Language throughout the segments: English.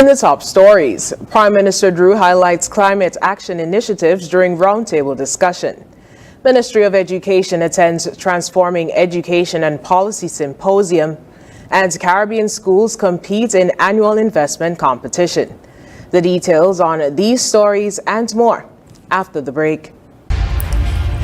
In the top stories, Prime Minister Drew highlights climate action initiatives during roundtable discussion. Ministry of Education attends Transforming Education and Policy Symposium, and Caribbean schools compete in annual investment competition. The details on these stories and more after the break.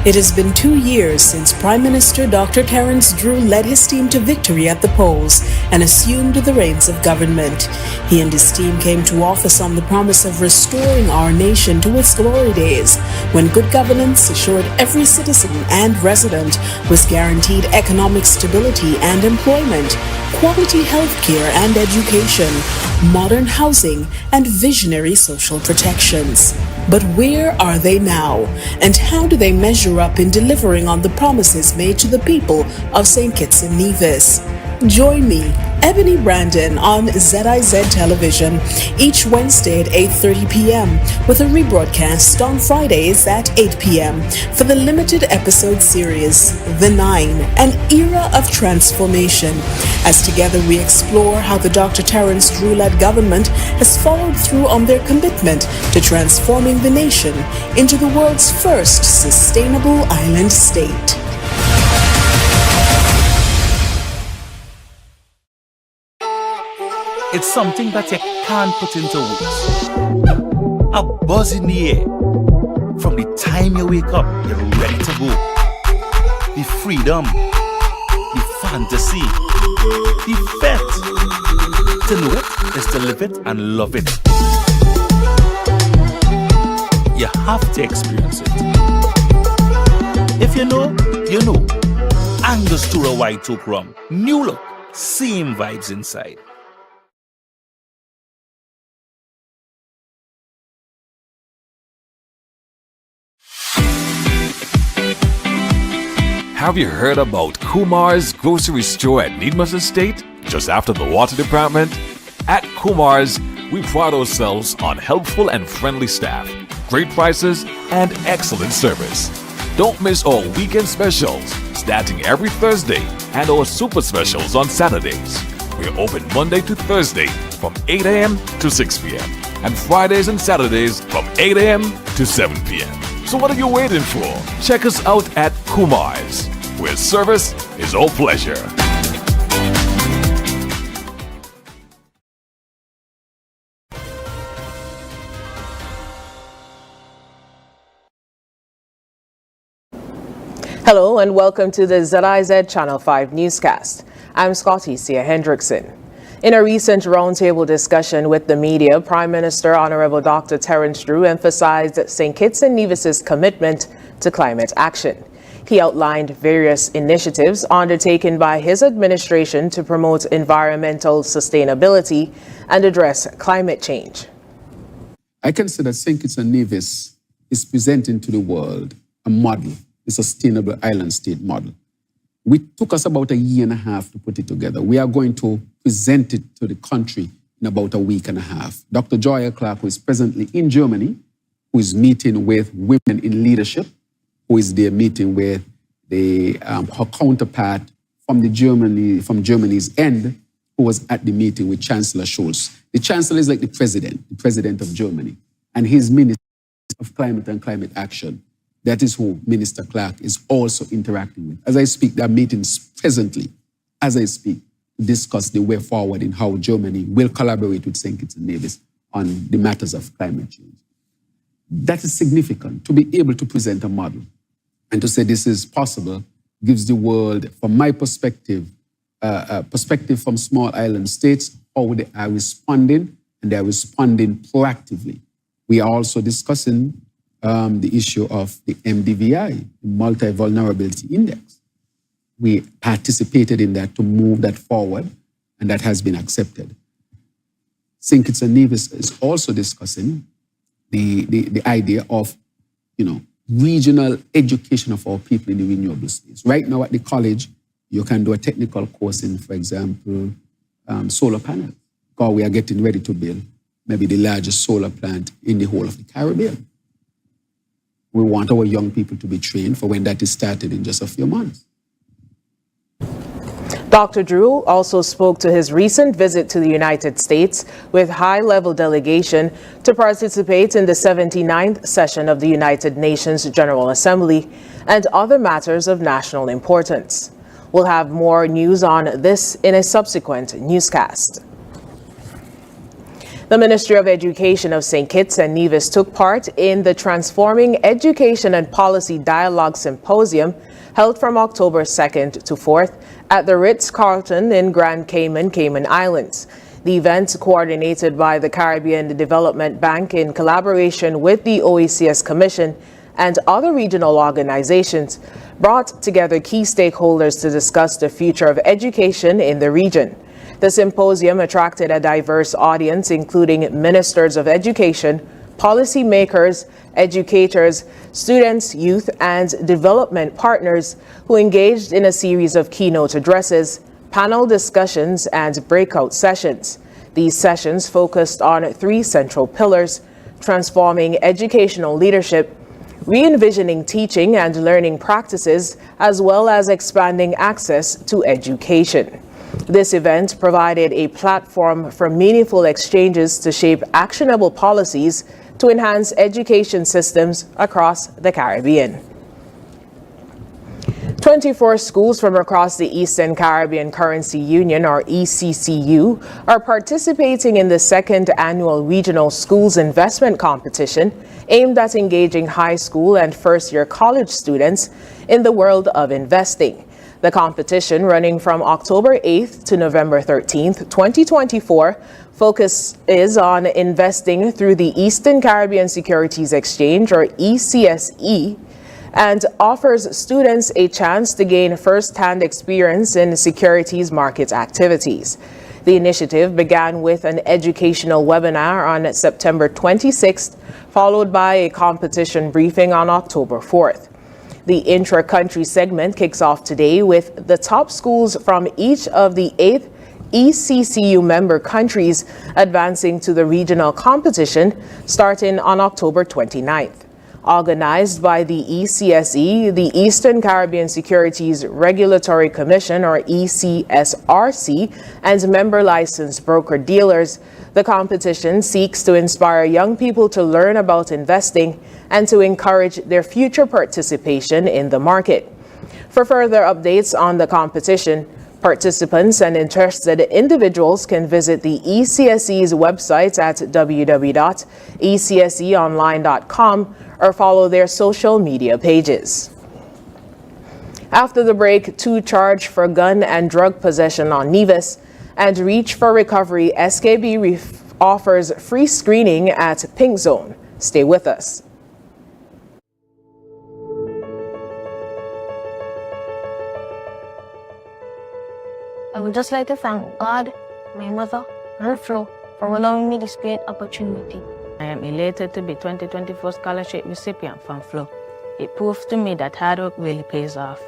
It has been 2 years since Prime Minister Dr. Terence Drew led his team to victory at the polls and assumed the reins of government. He and his team came to office on the promise of restoring our nation to its glory days, when good governance assured every citizen and resident was guaranteed economic stability and employment, quality health care and education, modern housing, and visionary social protections. But where are they now? And how do they measure up in delivering on the promises made to the people of St. Kitts and Nevis? Join me, Ebony Brandon, on ZIZ Television each Wednesday at 8:30 p.m. with a rebroadcast on Fridays at 8 p.m. for the limited episode series, The Nine, an Era of Transformation, as together we explore how the Dr. Terence Drew-led government has followed through on their commitment to transforming the nation into the world's first sustainable island state. It's something that you can't put into words. A buzz in the air. From the time you wake up, you're ready to go. The freedom, the fantasy, the fete. To know it is to live it and love it. You have to experience it. If you know, you know. Angostura White Oak Rum. New look, same vibes inside. Have you heard about Kumar's grocery store at Needmust Estate, just after the water department? At Kumar's, we pride ourselves on helpful and friendly staff, great prices, and excellent service. Don't miss our weekend specials, starting every Thursday, and our super specials on Saturdays. We're open Monday to Thursday from 8 a.m. to 6 p.m. and Fridays and Saturdays from 8 a.m. to 7 p.m. So what are you waiting for? Check us out at Kumar's, where service is all pleasure. Hello and welcome to the ZIZ Channel 5 newscast. I'm Scotty Sia Hendrickson. In a recent roundtable discussion with the media, Prime Minister Honorable Dr. Terence Drew emphasized St. Kitts and Nevis's commitment to climate action. He outlined various initiatives undertaken by his administration to promote environmental sustainability and address climate change. I consider St. Kitts and Nevis is presenting to the world a model, a sustainable island state model. It took us about a year and a half to put it together. We are going to present it to the country in about a week and a half. Dr. Joya Clark, who is presently in Germany, who is meeting with women in leadership, who is there meeting with her counterpart from Germany's end, who was at the meeting with Chancellor Scholz. The Chancellor is like the President of Germany, and his Minister of Climate and Climate Action. That is who Minister Clark is also interacting with. As I speak, there are meetings presently, as I speak, to discuss the way forward in how Germany will collaborate with St. Kitts and Nevis on the matters of climate change. That is significant, to be able to present a model and to say this is possible gives the world, from my perspective, perspective from small island states, how they are responding, and they are responding proactively. We are also discussing the issue of the MDVI, the Multi-Vulnerability Index. We participated in that to move that forward, and that has been accepted. St. Kitts and Nevis is also discussing the idea of, regional education of our people in the renewable space. Right now at the college, you can do a technical course in, for example, solar panels, because we are getting ready to build maybe the largest solar plant in the whole of the Caribbean. We want our young people to be trained for when that is started in just a few months. Dr. Drew also spoke to his recent visit to the United States with high-level delegation to participate in the 79th session of the United Nations General Assembly and other matters of national importance. We'll have more news on this in a subsequent newscast. The Ministry of Education of St. Kitts and Nevis took part in the Transforming Education and Policy Dialogue Symposium held from October 2nd to 4th at the Ritz-Carlton in Grand Cayman, Cayman Islands. The event, coordinated by the Caribbean Development Bank in collaboration with the OECS Commission and other regional organizations, brought together key stakeholders to discuss the future of education in the region. The symposium attracted a diverse audience, including ministers of education, policymakers, educators, students, youth, and development partners who engaged in a series of keynote addresses, panel discussions, and breakout sessions. These sessions focused on three central pillars: transforming educational leadership, re-envisioning teaching and learning practices, as well as expanding access to education. This event provided a platform for meaningful exchanges to shape actionable policies to enhance education systems across the Caribbean. 24 schools from across the Eastern Caribbean Currency Union, or ECCU, are participating in the second annual Regional Schools Investment Competition aimed at engaging high school and first-year college students in the world of investing. The competition, running from October 8th to November 13th, 2024, focus is on investing through the Eastern Caribbean Securities Exchange, or ECSE, and offers students a chance to gain first-hand experience in securities market activities. The initiative began with an educational webinar on September 26th, followed by a competition briefing on October 4th. The intra-country segment kicks off today with the top schools from each of the 8 ECCU member countries advancing to the regional competition starting on October 29th. Organized by the ECSE, the Eastern Caribbean Securities Regulatory Commission, or ECSRC, and member licensed broker-dealers, the competition seeks to inspire young people to learn about investing and to encourage their future participation in the market. For further updates on the competition, participants and interested individuals can visit the ECSE's website at www.ecseonline.com or follow their social media pages. After the break, 2 charged for gun and drug possession on Nevis, and Reach for Recovery SKB offers free screening at Pink Zone. Stay with us. I would just like to thank God, my mother, and Flo for allowing me this great opportunity. I am elated to be 2024 scholarship recipient from Flo. It proves to me that hard work really pays off.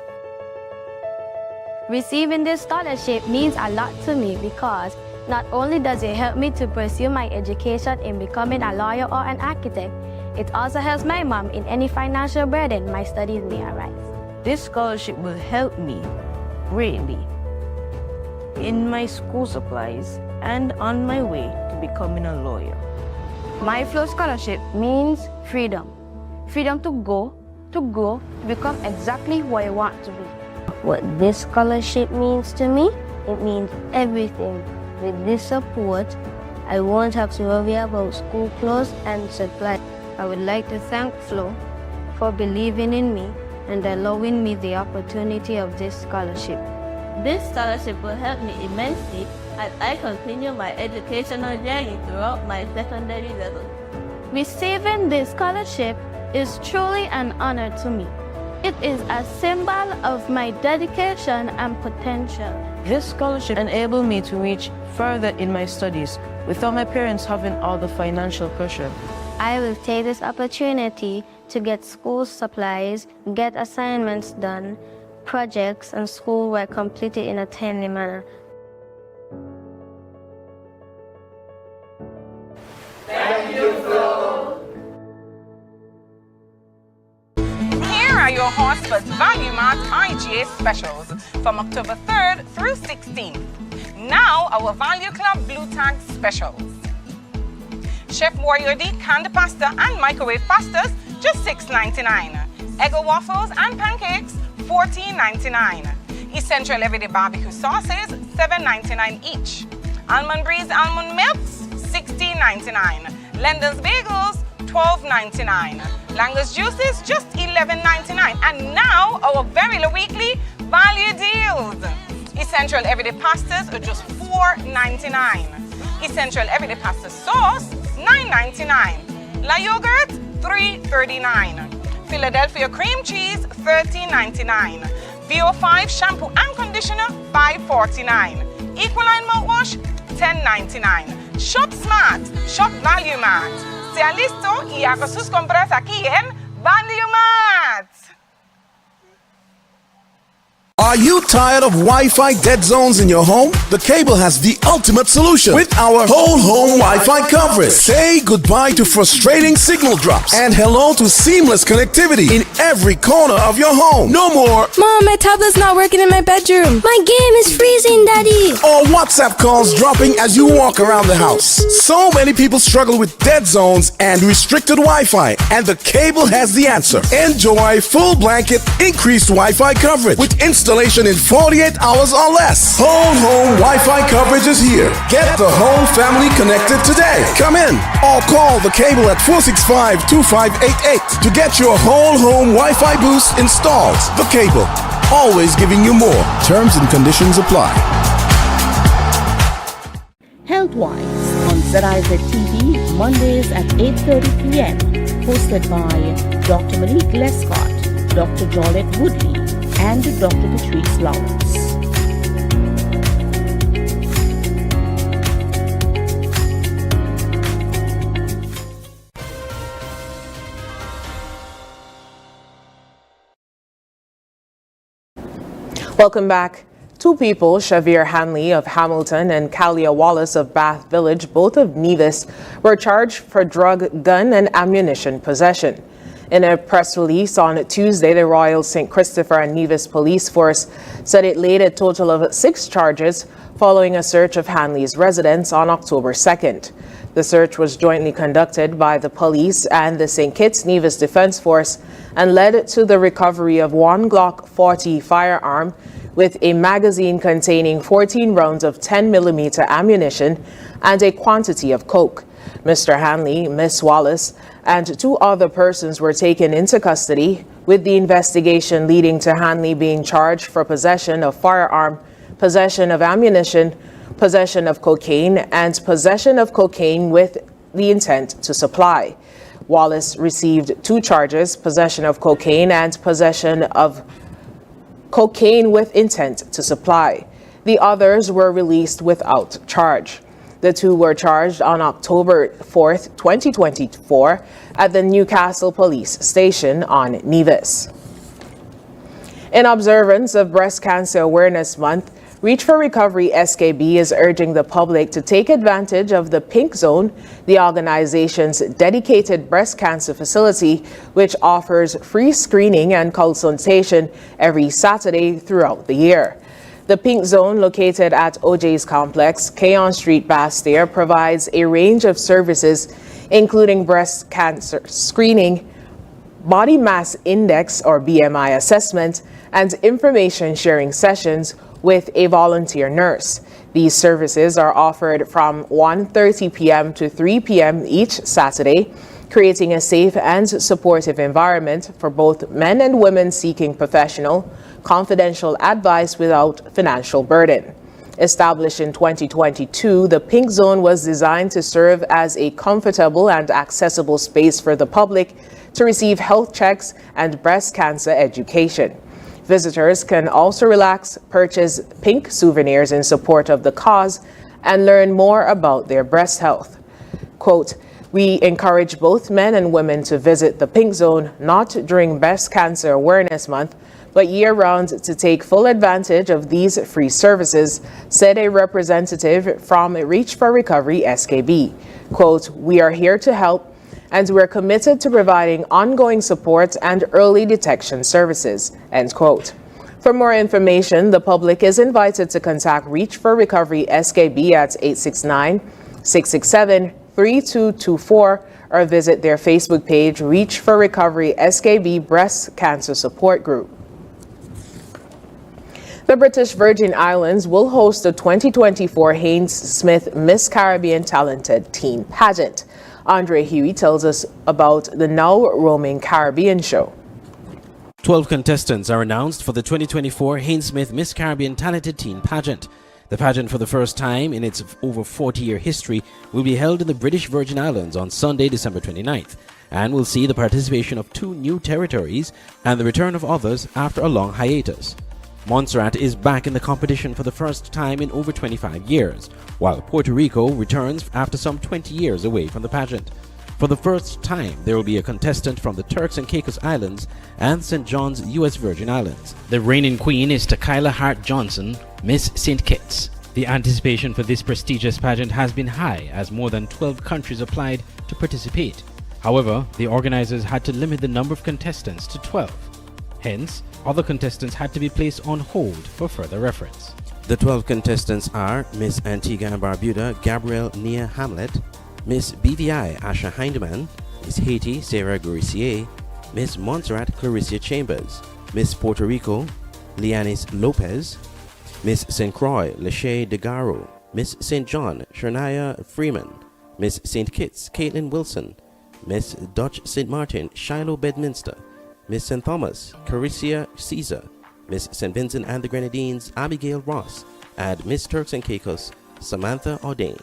Receiving this scholarship means a lot to me because not only does it help me to pursue my education in becoming a lawyer or an architect, it also helps my mom in any financial burden my studies may arise. This scholarship will help me greatly in my school supplies and on my way to becoming a lawyer. My Flow scholarship means freedom. Freedom to go, to grow, to become exactly who I want to be. What this scholarship means to me, it means everything. With this support, I won't have to worry about school clothes and supplies. I would like to thank Flo for believing in me and allowing me the opportunity of this scholarship. This scholarship will help me immensely as I continue my educational journey throughout my secondary level. Receiving this scholarship is truly an honor to me. It is a symbol of my dedication and potential. This scholarship enabled me to reach further in my studies without my parents having all the financial pressure. I will take this opportunity to get school supplies, get assignments done, projects and schoolwork completed in a timely manner. Thank you, Flo. are your Horsford's Value Mart IGA specials from October 3rd through 16th. Now our Value Club Blue Tag specials. Chef Warrior D canned pasta and microwave pastas, just $6.99. Eggo waffles and pancakes, $14.99. Essential Everyday Barbecue sauces, $7.99 each. Almond Breeze almond milks, $16.99. Lender's bagels, $12.99. Langer's juices, just $11.99. And now our very low weekly value deals. Essential Everyday pastas are just $4.99. Essential Everyday pasta sauce, $9.99. La yogurt, $3.39. Philadelphia cream cheese, $13.99. VO5 shampoo and conditioner, $5.49. Equaline mouthwash, $10.99. Shop smart, shop Value Mart. Sea listo y haga sus compras aquí en Value Mart. Are you tired of Wi-Fi dead zones in your home? The Cable has the ultimate solution with our whole home Wi-Fi coverage. Say goodbye to frustrating signal drops and hello to seamless connectivity in every corner of your home. No more Mom, my tablet's not working in my bedroom. My game is freezing, Daddy. or WhatsApp calls dropping as you walk around the house. So many people struggle with dead zones and restricted Wi-Fi, and the Cable has the answer. Enjoy full blanket increased Wi-Fi coverage with installation in 48 hours or less. Whole home Wi-Fi coverage is here. Get the whole family connected today. Come in or call the Cable at 465-2588 to get your whole home Wi-Fi boost installed. The Cable, always giving you more. Terms and conditions apply. Health-wise on ZIZ TV, Mondays at 8:30 p.m. Hosted by Dr. Malik Lescott, Dr. Jolette Woodley, and Dr. Patrice Lawrence. Welcome back. Two people, Shavir Hanley of Hamilton and Kalia Wallace of Bath Village, both of Nevis, were charged for drug, gun, and ammunition possession. In a press release on Tuesday, the Royal St. Christopher and Nevis Police Force said it laid a total of 6 charges following a search of Hanley's residence on October 2nd. The search was jointly conducted by the police and the St. Kitts Nevis Defense Force and led to the recovery of one Glock 40 firearm with a magazine containing 14 rounds of 10mm ammunition and a quantity of coke. Mr. Hanley, Miss Wallace, and 2 other persons were taken into custody, with the investigation leading to Hanley being charged for possession of firearm, possession of ammunition, possession of cocaine, and possession of cocaine with the intent to supply. Wallace received 2 charges, possession of cocaine and possession of cocaine with intent to supply. The others were released without charge. The 2 were charged on October 4th, 2024 at the Newcastle Police Station on Nevis. In observance of Breast Cancer Awareness Month, Reach for Recovery SKB is urging the public to take advantage of the Pink Zone, the organization's dedicated breast cancer facility, which offers free screening and consultation every Saturday throughout the year. The Pink Zone, located at OJ's Complex, Keon Street, Bastyr, provides a range of services, including breast cancer screening, body mass index or BMI assessment, and information sharing sessions with a volunteer nurse. These services are offered from 1:30 p.m. to 3 p.m. each Saturday, creating a safe and supportive environment for both men and women seeking professional, confidential advice without financial burden. Established in 2022, the Pink Zone was designed to serve as a comfortable and accessible space for the public to receive health checks and breast cancer education. Visitors can also relax, purchase pink souvenirs in support of the cause, and learn more about their breast health. Quote, "We encourage both men and women to visit the Pink Zone, not during Breast Cancer Awareness Month, but year-round to take full advantage of these free services," said a representative from Reach for Recovery SKB. Quote, "We are here to help and we're committed to providing ongoing support and early detection services, end quote. For more information, the public is invited to contact Reach for Recovery SKB at 869-667-3224 or visit their Facebook page, Reach for Recovery SKB Breast Cancer Support Group. The British Virgin Islands will host the 2024 Haynes Smith Miss Caribbean Talented Teen Pageant. Andre Huey tells us about the now roaming Caribbean show. 12 contestants are announced for the 2024 Haynes Smith Miss Caribbean Talented Teen Pageant. The pageant, for the first time in its over 40-year history, will be held in the British Virgin Islands on Sunday, December 29th, and will see the participation of 2 new territories and the return of others after a long hiatus. Montserrat is back in the competition for the first time in over 25 years, while Puerto Rico returns after some 20 years away from the pageant. For the first time, there will be a contestant from the Turks and Caicos Islands and St. John's, U.S. Virgin Islands. The reigning queen is Takila Hart Johnson, Miss St. Kitts. The anticipation for this prestigious pageant has been high, as more than 12 countries applied to participate. However, the organizers had to limit the number of contestants to 12. Hence, other contestants had to be placed on hold for further reference. The 12 contestants are Miss Antigua and Barbuda Gabrielle Nia Hamlet, Miss BVI Asha Hindeman, Miss Haiti Sarah Gourissier, Miss Montserrat Clarissa Chambers, Miss Puerto Rico Lianis Lopez, Miss St. Croix Lachey DeGaro, Miss St. John Shania Freeman, Miss St. Kitts Caitlin Wilson, Miss Dutch St. Martin Shiloh Bedminster, Miss St. Thomas Caricia Caesar, Miss St. Vincent and the Grenadines Abigail Ross, and Miss Turks and Caicos Samantha Ordain.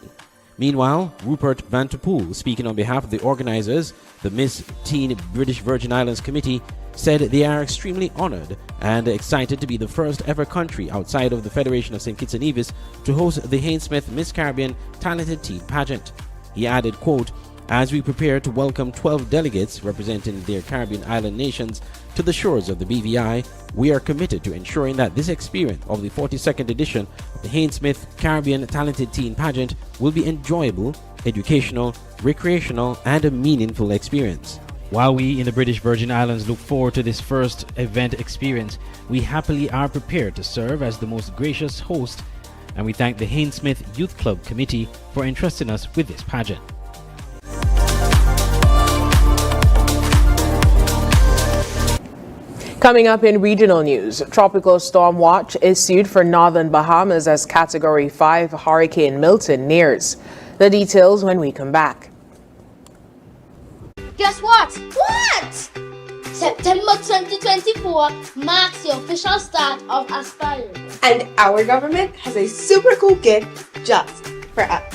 Meanwhile, Rupert Vanterpool, speaking on behalf of the organizers, the Miss Teen British Virgin Islands Committee, said they are extremely honored and excited to be the first ever country outside of the Federation of St. Kitts and Nevis to host the Haynes Smith Miss Caribbean Talented Teen Pageant. He added, quote, "As we prepare to welcome 12 delegates representing their Caribbean island nations to the shores of the BVI, we are committed to ensuring that this experience of the 42nd edition of the Haynes Smith Caribbean Talented Teen Pageant will be enjoyable, educational, recreational, and a meaningful experience." While we in the British Virgin Islands look forward to this first event experience, we happily are prepared to serve as the most gracious host, and we thank the Haynes Smith Youth Club Committee for entrusting us with this pageant. Coming up in regional news, Tropical Storm Watch issued for northern Bahamas as Category 5 Hurricane Milton nears. The details when we come back. Guess what? What? September 2024 marks the official start of Aspire. And our government has a super cool gift just for us.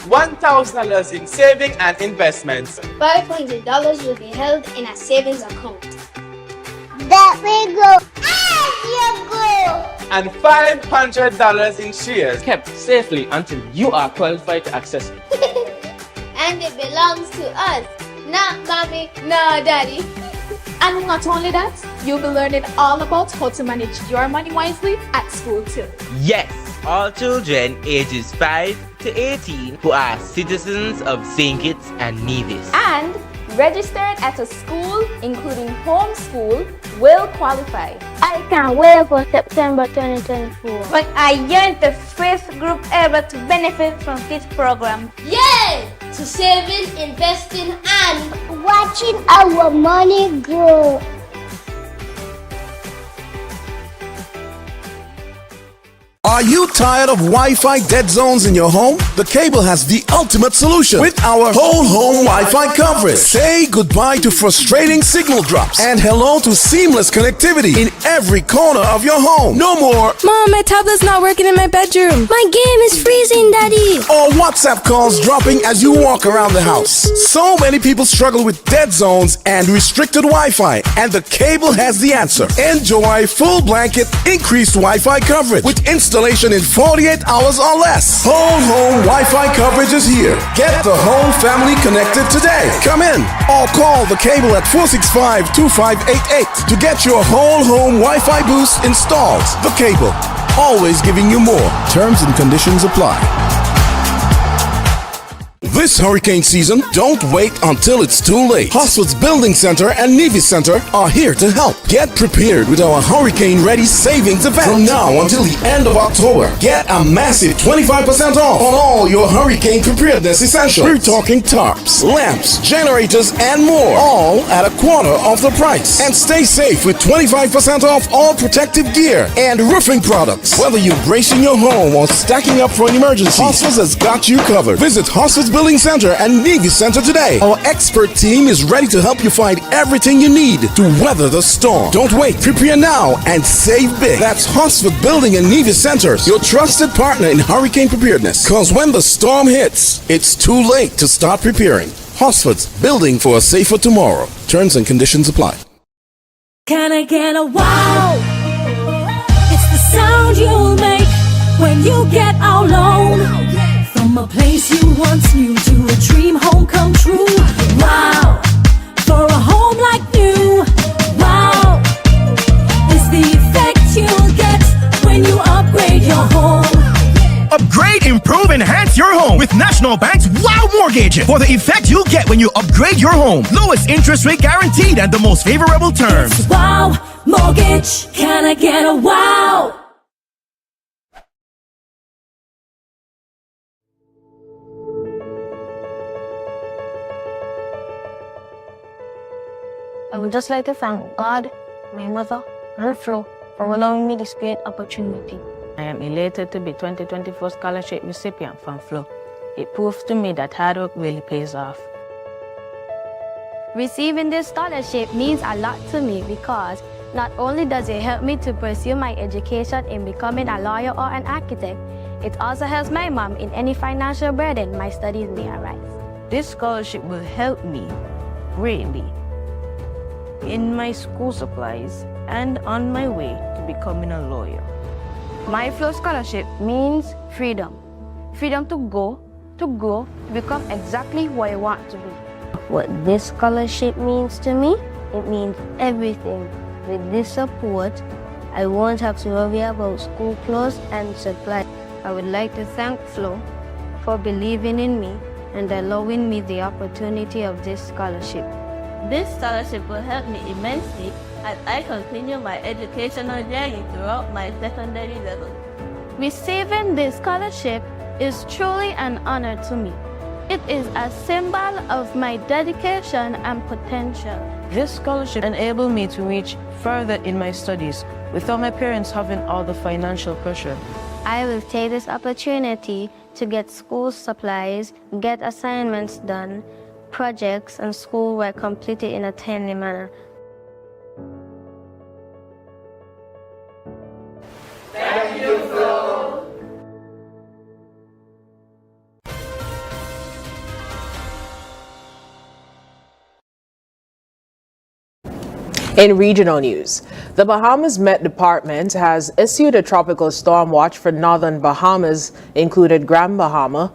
$1,000 in saving and investments. $500 will be held in a savings account. That we go. You go. And $500 in shares kept safely until you are qualified to access it. And it belongs to us. Not mommy, no daddy. And not only that, you'll be learning all about how to manage your money wisely at school too. Yes, all children ages 5 to 18 who are citizens of St. Kitts and Nevis and registered at a school, including homeschool, will qualify. I can't wait for September 2024. But I am the first group ever to benefit from this program. Yay! To saving, investing, and watching our money grow. Are you tired of Wi-Fi dead zones in your home? The Cable has the ultimate solution with our whole home Wi-Fi coverage. Say goodbye to frustrating signal drops and hello to seamless connectivity in every corner of your home. No more Mom, my tablet's not working in my bedroom. My game is freezing, Daddy. Or WhatsApp calls dropping as you walk around the house. So many people struggle with dead zones and restricted Wi-Fi, and the Cable has the answer. Enjoy full blanket increased Wi-Fi coverage with installation in 48 hours or less. Whole home Wi-Fi coverage is here. Get the whole family connected today. Come in or call the Cable at 465-2588 to get your whole home Wi-Fi boost installed. The Cable, always giving you more. Terms and conditions apply. This hurricane season, don't wait until it's too late. Hosford's Building Center and Navy Center are here to help. Get prepared with our Hurricane Ready Savings event. From now until the end of October, get a massive 25% off on all your hurricane preparedness essentials. We're talking tarps, lamps, generators, and more, all at a quarter of the price. And stay safe with 25% off all protective gear and roofing products. Whether you're bracing your home or stacking up for an emergency, Hosford's has got you covered. Visit Hosford's Building Center and Navy Center today. Our expert team is ready to help you find everything you need to weather the storm. Don't wait. Prepare now and save big. That's Hosford Building and Navy Centers, your trusted partner in hurricane preparedness. Because when the storm hits, it's too late to start preparing. Hosford's, building for a safer tomorrow. Terms and conditions apply. Can I get a wow? It's the sound you'll make when you get out alone. From a place you once knew to a dream home come true. Wow, for a home like new. Wow, is the effect you'll get when you upgrade your home. Upgrade, improve, enhance your home with National Bank's Wow Mortgage. For the effect you'll get when you upgrade your home. Lowest interest rate guaranteed and the most favorable terms. It's Wow Mortgage. Can I get a wow? I would just like to thank God, my mother, and Flo for allowing me this great opportunity. I am elated to be 2024 scholarship recipient from Flo. It proves to me that hard work really pays off. Receiving this scholarship means a lot to me because not only does it help me to pursue my education in becoming a lawyer or an architect, it also helps my mom in any financial burden my studies may arise. This scholarship will help me greatly in my school supplies and on my way to becoming a lawyer. My Flow Scholarship means freedom. Freedom to go, to grow, to become exactly who I want to be. What this scholarship means to me, it means everything. With this support, I won't have to worry about school clothes and supplies. I would like to thank Flo for believing in me and allowing me the opportunity of this scholarship. This scholarship will help me immensely as I continue my educational journey throughout my secondary level. Receiving this scholarship is truly an honor to me. It is a symbol of my dedication and potential. This scholarship enabled me to reach further in my studies without my parents having all the financial pressure. I will take this opportunity to get school supplies, get assignments done, projects and schoolwork completed in a timely manner. Thank you, Flo. In regional news, the Bahamas Met Department has issued a tropical storm watch for northern Bahamas, included Grand Bahama,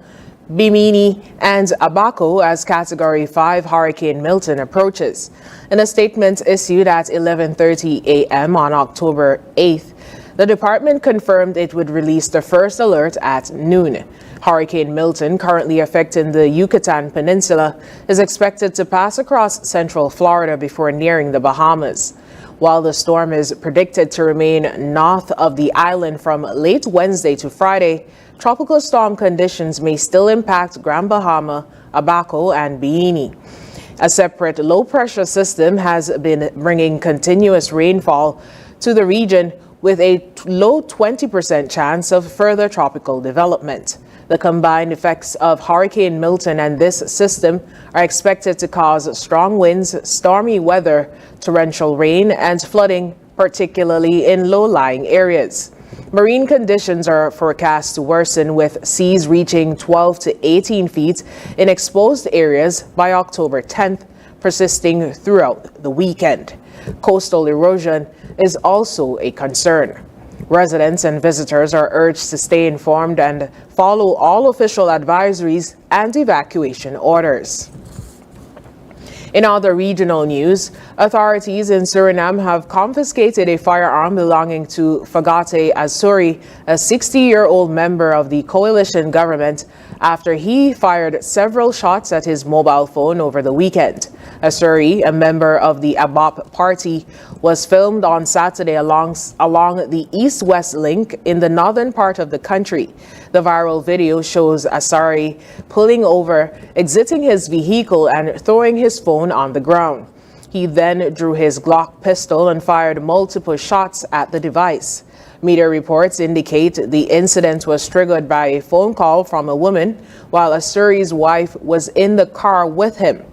Bimini, and Abaco as Category 5 Hurricane Milton approaches. In a statement issued at 11:30 a.m. on October 8th, the department confirmed it would release the first alert at noon. Hurricane Milton, currently affecting the Yucatan Peninsula, is expected to pass across central Florida before nearing the Bahamas. While the storm is predicted to remain north of the island from late Wednesday to Friday, tropical storm conditions may still impact Grand Bahama, Abaco, and Bimini. A separate low-pressure system has been bringing continuous rainfall to the region with a low 20% chance of further tropical development. The combined effects of Hurricane Milton and this system are expected to cause strong winds, stormy weather, torrential rain, and flooding, particularly in low-lying areas. Marine conditions are forecast to worsen with seas reaching 12 to 18 feet in exposed areas by October 10th, persisting throughout the weekend. Coastal erosion is also a concern. Residents and visitors are urged to stay informed and follow all official advisories and evacuation orders. In other regional news, authorities in Suriname have confiscated a firearm belonging to Fagate Azuri, a 60-year-old member of the coalition government, after he fired several shots at his mobile phone over the weekend. Asuri, a member of the ABOP party, was filmed on Saturday along the east-west link in the northern part of the country. The viral video shows Asuri pulling over, exiting his vehicle, and throwing his phone on the ground. He then drew his Glock pistol and fired multiple shots at the device. Media reports indicate the incident was triggered by a phone call from a woman while Asuri's wife was in the car with him.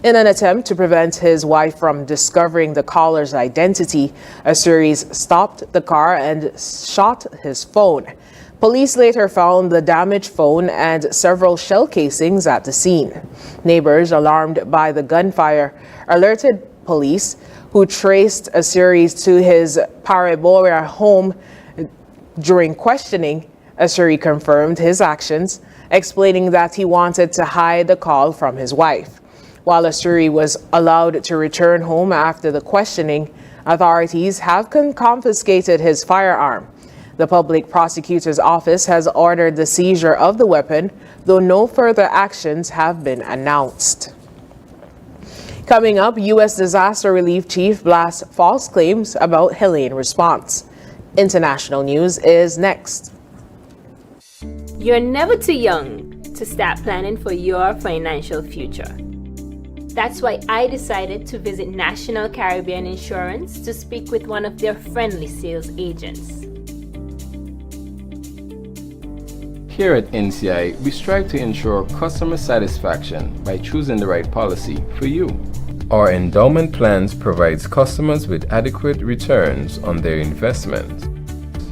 In an attempt to prevent his wife from discovering the caller's identity, Asuri stopped the car and shot his phone. Police later found the damaged phone and several shell casings at the scene. Neighbors, alarmed by the gunfire, alerted police, who traced Asuri to his Parabora home. During questioning, Asuri confirmed his actions, explaining that he wanted to hide the call from his wife. While Asuri was allowed to return home after the questioning, authorities have confiscated his firearm. The public prosecutor's office has ordered the seizure of the weapon, though no further actions have been announced. Coming up, U.S. Disaster Relief Chief blasts false claims about Helene response. International news is next. You're never too young to start planning for your financial future. That's why I decided to visit National Caribbean Insurance to speak with one of their friendly sales agents. Here at NCI, we strive to ensure customer satisfaction by choosing the right policy for you. Our endowment plans provides customers with adequate returns on their investment.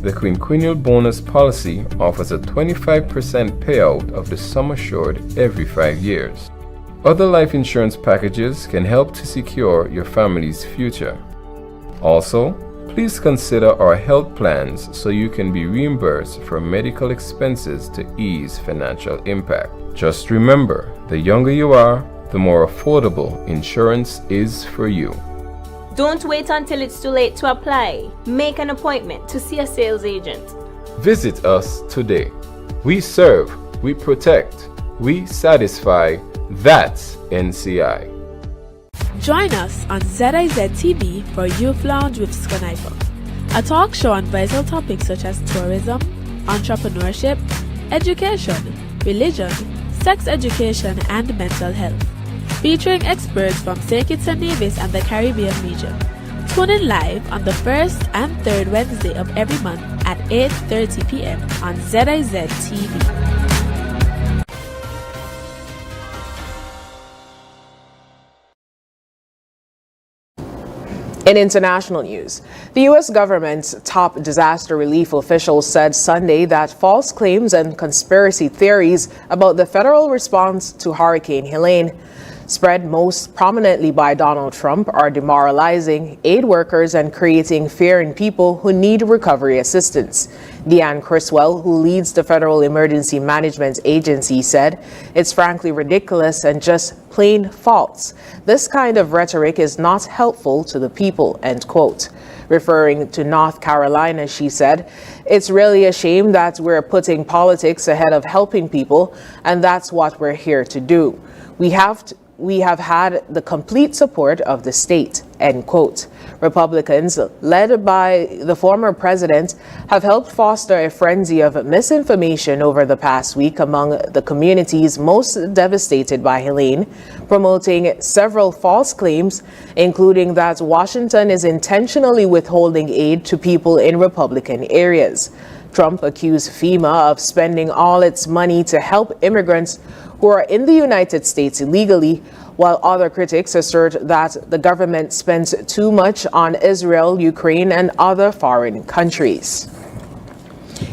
The quinquennial bonus policy offers a 25% payout of the sum assured every 5 years. Other life insurance packages can help to secure your family's future. Also, please consider our health plans so you can be reimbursed for medical expenses to ease financial impact. Just remember, the younger you are, the more affordable insurance is for you. Don't wait until it's too late to apply. Make an appointment to see a sales agent. Visit us today. We serve, we protect, we satisfy. That's NCI. Join us on ZIZ TV for Youth Lounge with Skanifer, a talk show on vital topics such as tourism, entrepreneurship, education, religion, sex education, and mental health. Featuring experts from St. Kitts and Nevis and the Caribbean region. Tune in live on the first and third Wednesday of every month at 8:30 p.m. on ZIZ TV. In international news, the U.S. government's top disaster relief officials said Sunday that false claims and conspiracy theories about the federal response to Hurricane Helene, spread most prominently by Donald Trump, are demoralizing aid workers and creating fear in people who need recovery assistance. Deanne Criswell, who leads the Federal Emergency Management Agency, said it's frankly ridiculous and just plain false. This kind of rhetoric is not helpful to the people, end quote. Referring to North Carolina, she said, it's really a shame that we're putting politics ahead of helping people, and that's what we're here to do. We have had the complete support of the state, end quote. Republicans, led by the former president, have helped foster a frenzy of misinformation over the past week among the communities most devastated by Helene, promoting several false claims, including that Washington is intentionally withholding aid to people in Republican areas. Trump accused FEMA of spending all its money to help immigrants who are in the United States illegally, while other critics assert that the government spends too much on Israel, Ukraine, and other foreign countries.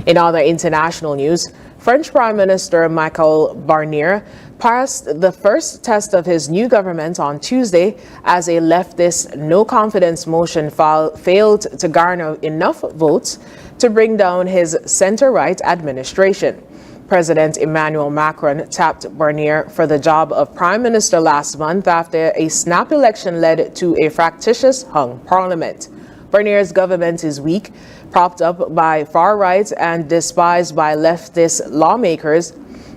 In other international news, French Prime Minister Michel Barnier passed the first test of his new government on Tuesday as a leftist no-confidence motion failed to garner enough votes to bring down his center-right administration. President Emmanuel Macron tapped Barnier for the job of prime minister last month after a snap election led to a fractious hung parliament. Barnier's government is weak, propped up by far-right and despised by leftist lawmakers,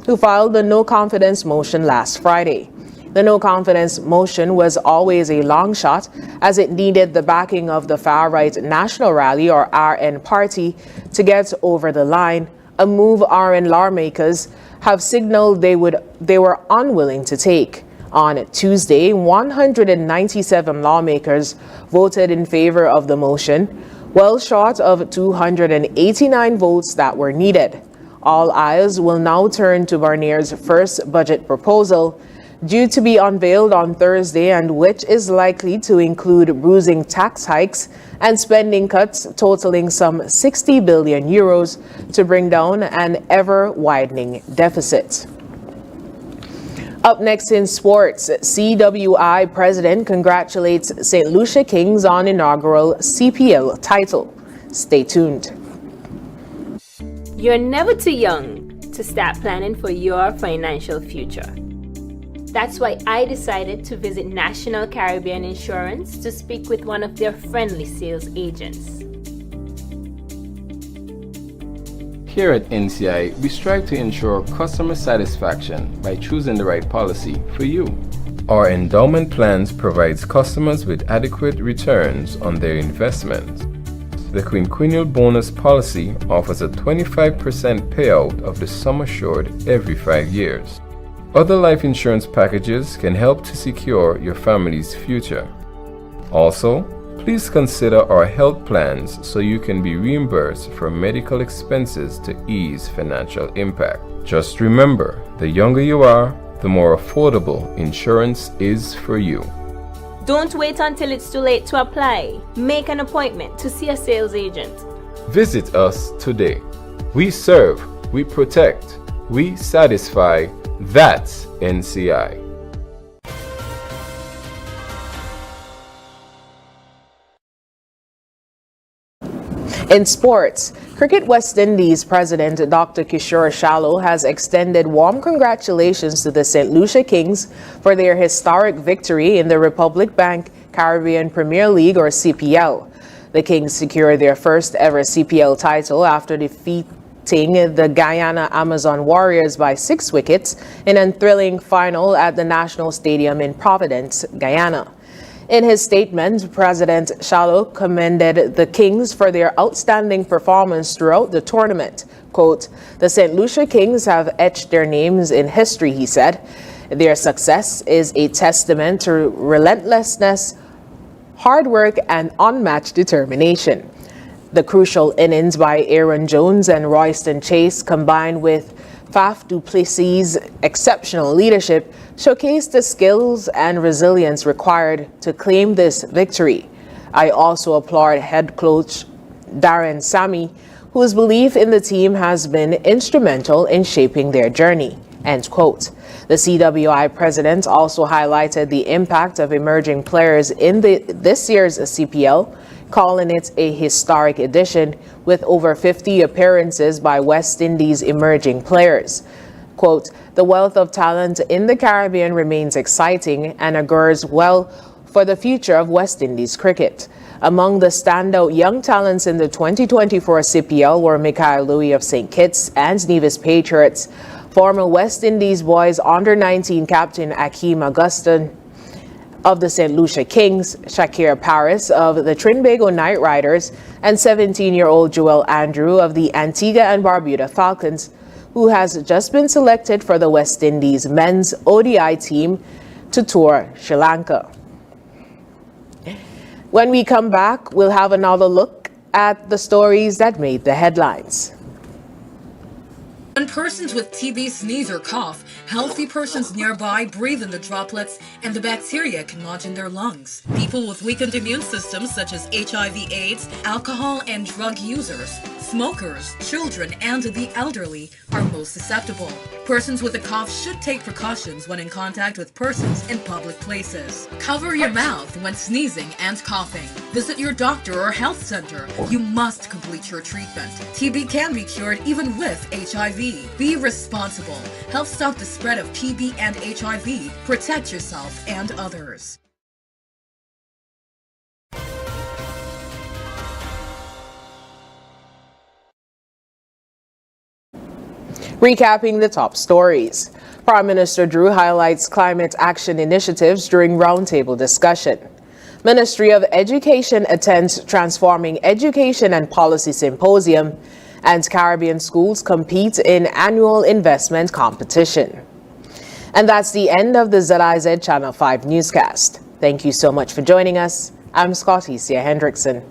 who filed the no-confidence motion last Friday. The no-confidence motion was always a long shot, as it needed the backing of the far-right National Rally, or RN party, to get over the line, a move RN lawmakers have signaled they were unwilling to take. On Tuesday, 197 lawmakers voted in favor of the motion, well short of 289 votes that were needed. All eyes will now turn to Barnier's first budget proposal, due to be unveiled on Thursday, and which is likely to include bruising tax hikes and spending cuts totaling some 60 billion euros to bring down an ever-widening deficit. Up next in sports, CWI president congratulates St. Lucia Kings on inaugural CPL title. Stay tuned. You're never too young to start planning for your financial future. That's why I decided to visit National Caribbean Insurance to speak with one of their friendly sales agents. Here at NCI, we strive to ensure customer satisfaction by choosing the right policy for you. Our endowment plans provides customers with adequate returns on their investment. The quinquennial bonus policy offers a 25% payout of the sum assured every 5 years. Other life insurance packages can help to secure your family's future. Also, please consider our health plans so you can be reimbursed for medical expenses to ease financial impact. Just remember, the younger you are, the more affordable insurance is for you. Don't wait until it's too late to apply. Make an appointment to see a sales agent. Visit us today. We serve, we protect, we satisfy. That's NCI. In sports, Cricket West Indies President Dr. Kishore Shallow has extended warm congratulations to the St. Lucia Kings for their historic victory in the Republic Bank Caribbean Premier League, or CPL. The Kings secured their first ever CPL title after defeating the Guyana Amazon Warriors by 6 wickets in a thrilling final at the National Stadium in Providence, Guyana. In his statement, President Shallow commended the Kings for their outstanding performance throughout the tournament. Quote, "The St. Lucia Kings have etched their names in history," he said. "Their success is a testament to relentlessness, hard work, and unmatched determination." The crucial innings by Aaron Jones and Royston Chase, combined with Faf du Plessis' exceptional leadership, showcased the skills and resilience required to claim this victory. I also applaud head coach Darren Sammy, whose belief in the team has been instrumental in shaping their journey. End quote. The CWI president also highlighted the impact of emerging players in this year's CPL, calling it a historic edition with over 50 appearances by West Indies emerging players. Quote, "The wealth of talent in the Caribbean remains exciting and augurs well for the future of West Indies cricket. Among the standout young talents in the 2024 CPL were Mikhail Louis of St. Kitts and Nevis Patriots, former West Indies boys under-19 captain Akeem Augustin of the St. Lucia Kings, Shakir Paris of the Trinbago Knight Riders, and 17-year-old Joel Andrew of the Antigua and Barbuda Falcons, who has just been selected for the West Indies men's ODI team to tour Sri Lanka. When we come back, we'll have another look at the stories that made the headlines. When persons with TB sneeze or cough, healthy persons nearby breathe in the droplets and the bacteria can lodge in their lungs. People with weakened immune systems such as HIV/AIDS, alcohol and drug users, smokers, children, and the elderly are most susceptible. Persons with a cough should take precautions when in contact with persons in public places. Cover your mouth when sneezing and coughing. Visit your doctor or health center. You must complete your treatment. TB can be cured even with HIV. Be responsible. Help stop the spread of TB and HIV. Protect yourself and others. Recapping the top stories. Prime Minister Drew highlights climate action initiatives during roundtable discussion. Ministry of Education attends Transforming Education and Policy Symposium, and Caribbean schools compete in annual investment competition. And that's the end of the ZIZ Channel 5 newscast. Thank you so much for joining us. I'm Scotty Hendrickson.